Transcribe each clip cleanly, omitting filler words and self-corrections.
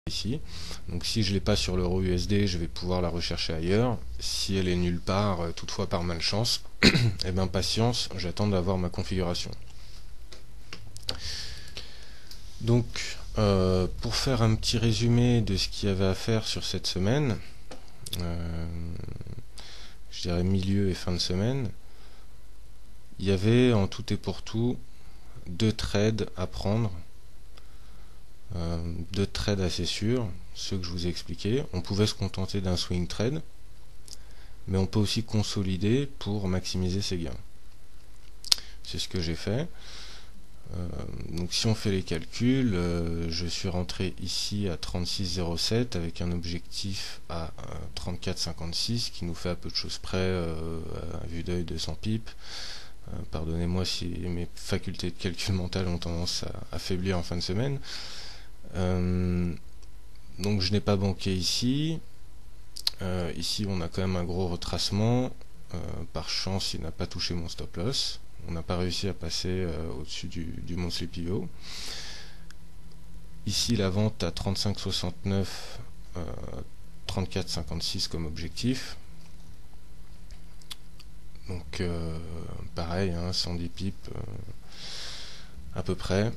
ici. Donc si je l'ai pas sur l'euro USD, je vais pouvoir la rechercher ailleurs. Si elle est nulle part, toutefois par malchance, et bien patience, j'attends d'avoir ma configuration. Donc pour faire un petit résumé de ce qu'il y avait à faire sur cette semaine, je dirais milieu et fin de semaine, il y avait en tout et pour tout 2 trades à prendre. 2 trades assez sûrs, ceux que je vous ai expliqués. On pouvait se contenter d'un swing trade, mais on peut aussi consolider pour maximiser ses gains. C'est ce que j'ai fait. Donc si on fait les calculs, je suis rentré ici à 36,07 avec un objectif à 34,56 qui nous fait à peu de choses près, à vue d'œil, 200 pips. Pardonnez-moi si mes facultés de calcul mental ont tendance à faiblir en fin de semaine. Donc je n'ai pas banqué ici. Ici on a quand même un gros retracement. Par chance il n'a pas touché mon stop loss. On n'a pas réussi à passer au-dessus du monthly pivot. Ici la vente à 35,69, 34,56 comme objectif. Donc pareil, 110 pips à peu près.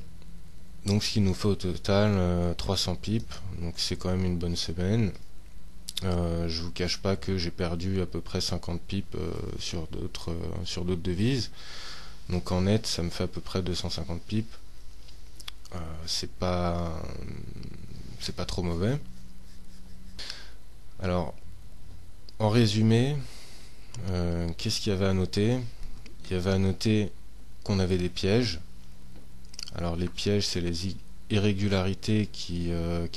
Donc ce qui nous fait au total 300 pips. Donc c'est quand même une bonne semaine. Je vous cache pas que j'ai perdu à peu près 50 pips sur d'autres devises. Donc en net ça me fait à peu près 250 pips. C'est pas trop mauvais. Alors en résumé, qu'est-ce qu'il y avait à noter? Il y avait à noter qu'on avait des pièges. Alors les pièges, c'est les irrégularités qui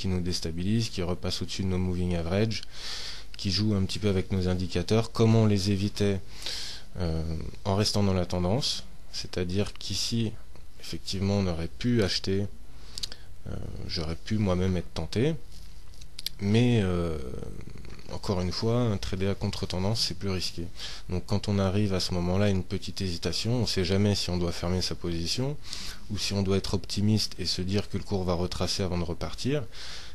nous déstabilisent, qui repassent au-dessus de nos moving average, qui jouent un petit peu avec nos indicateurs. Comment on les évitait en restant dans la tendance, c'est-à-dire qu'ici effectivement on aurait pu acheter, j'aurais pu moi-même être tenté, mais encore une fois, un trader à contre-tendance, c'est plus risqué. Donc quand on arrive à ce moment-là, une petite hésitation, on ne sait jamais si on doit fermer sa position ou si on doit être optimiste et se dire que le cours va retracer avant de repartir.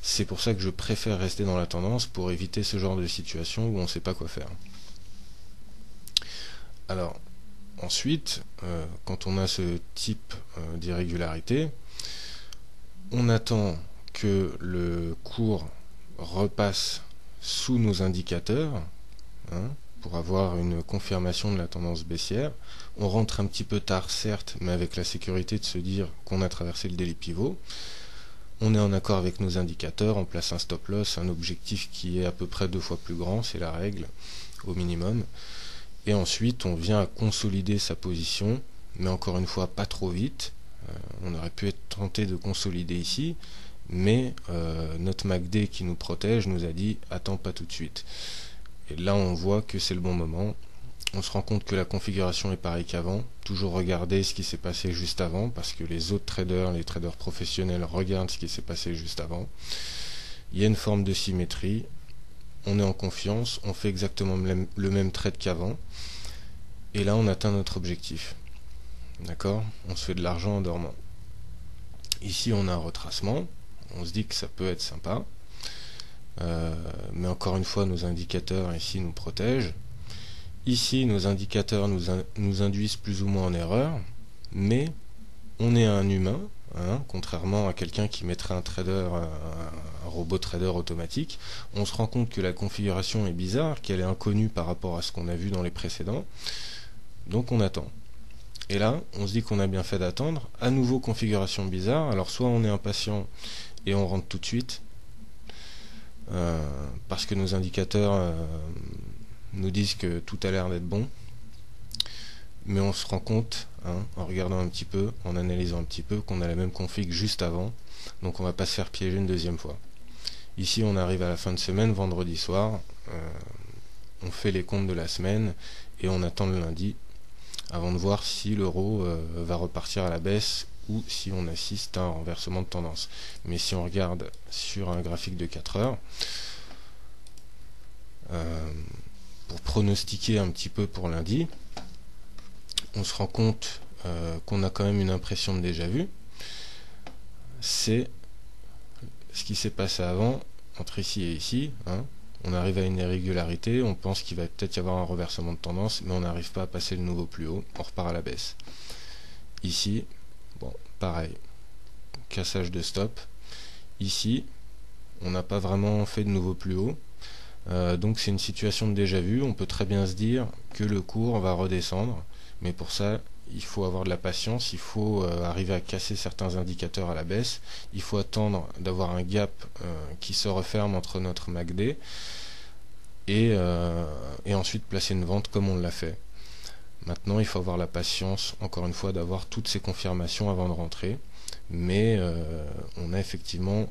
C'est pour ça que je préfère rester dans la tendance pour éviter ce genre de situation où on ne sait pas quoi faire. Alors, ensuite, quand on a ce type d'irrégularité, on attend que le cours repasse sous nos indicateurs pour avoir une confirmation de la tendance baissière. On rentre un petit peu tard certes, mais avec la sécurité de se dire qu'on a traversé le daily pivot. On est en accord avec nos indicateurs, on place un stop loss, un objectif qui est à peu près 2 fois plus grand, c'est la règle au minimum. Et ensuite on vient à consolider sa position, mais encore une fois pas trop vite. On aurait pu être tenté de consolider ici, mais notre MACD qui nous protège nous a dit attends pas tout de suite. Et là on voit que c'est le bon moment. On se rend compte que la configuration est pareille qu'avant. Toujours regarder ce qui s'est passé juste avant, parce que les autres traders, les traders professionnels regardent ce qui s'est passé juste avant. Il y a une forme de symétrie. On est en confiance, on fait exactement le même trade qu'avant. Et là on atteint notre objectif. D'accord? On se fait de l'argent en dormant. Ici on a un retracement. On se dit que ça peut être sympa. Mais encore une fois, nos indicateurs ici nous protègent. Ici, nos indicateurs nous induisent plus ou moins en erreur, mais on est un humain, contrairement à quelqu'un qui mettrait un robot trader automatique. On se rend compte que la configuration est bizarre, qu'elle est inconnue par rapport à ce qu'on a vu dans les précédents, donc on attend. Et là, on se dit qu'on a bien fait d'attendre. À nouveau, configuration bizarre. Alors soit on est impatient et on rentre tout de suite, parce que nos indicateurs nous disent que tout a l'air d'être bon, mais on se rend compte, en regardant un petit peu, en analysant un petit peu, qu'on a la même config juste avant, donc on va pas se faire piéger une deuxième fois. Ici on arrive à la fin de semaine, vendredi soir, on fait les comptes de la semaine et on attend le lundi avant de voir si l'euro va repartir à la baisse ou si on assiste à un renversement de tendance. Mais si on regarde sur un graphique de 4 heures, pour pronostiquer un petit peu pour lundi, on se rend compte qu'on a quand même une impression de déjà vu. C'est ce qui s'est passé avant, entre ici et ici, hein, on arrive à une irrégularité, on pense qu'il va peut-être y avoir un reversement de tendance, mais on n'arrive pas à passer le nouveau plus haut, on repart à la baisse. Ici, bon, pareil, cassage de stop. Ici, on n'a pas vraiment fait de nouveau plus haut, donc c'est une situation de déjà vu. On peut très bien se dire que le cours va redescendre, mais pour ça, il faut avoir de la patience, il faut arriver à casser certains indicateurs à la baisse, il faut attendre d'avoir un gap qui se referme entre notre MACD et ensuite placer une vente comme on l'a fait. Maintenant, il faut avoir la patience, encore une fois, d'avoir toutes ces confirmations avant de rentrer, mais on a effectivement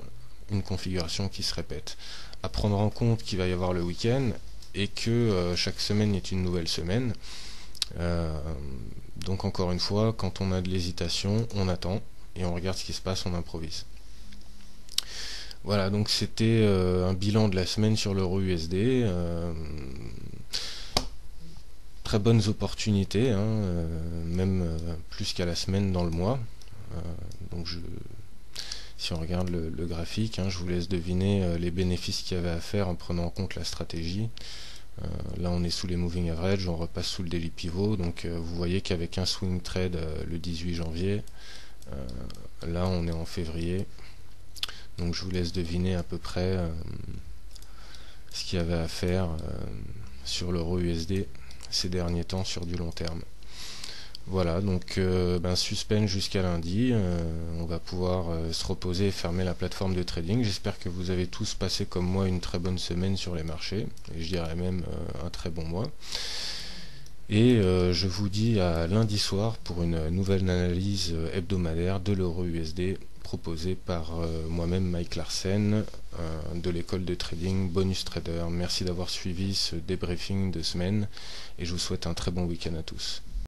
une configuration qui se répète. À prendre en compte qu'il va y avoir le week-end et que chaque semaine est une nouvelle semaine. Donc encore une fois, quand on a de l'hésitation, on attend et on regarde ce qui se passe, on improvise. Voilà, donc c'était un bilan de la semaine sur l'euro USD. Très bonnes opportunités, hein, même plus qu'à la semaine dans le mois. Donc si on regarde le graphique, hein, je vous laisse deviner les bénéfices qu'il y avait à faire en prenant en compte la stratégie. Là on est sous les moving average, on repasse sous le daily pivot, donc vous voyez qu'avec un swing trade le 18 janvier, là on est en février, donc je vous laisse deviner à peu près ce qu'il y avait à faire sur l'euro USD ces derniers temps sur du long terme. Voilà, donc suspense jusqu'à lundi, on va pouvoir se reposer et fermer la plateforme de trading. J'espère que vous avez tous passé comme moi une très bonne semaine sur les marchés, et je dirais même un très bon mois. Et je vous dis à lundi soir pour une nouvelle analyse hebdomadaire de l'euro USD proposée par moi-même Mike Larsen de l'école de trading Bonus Trader. Merci d'avoir suivi ce débriefing de semaine et je vous souhaite un très bon week-end à tous.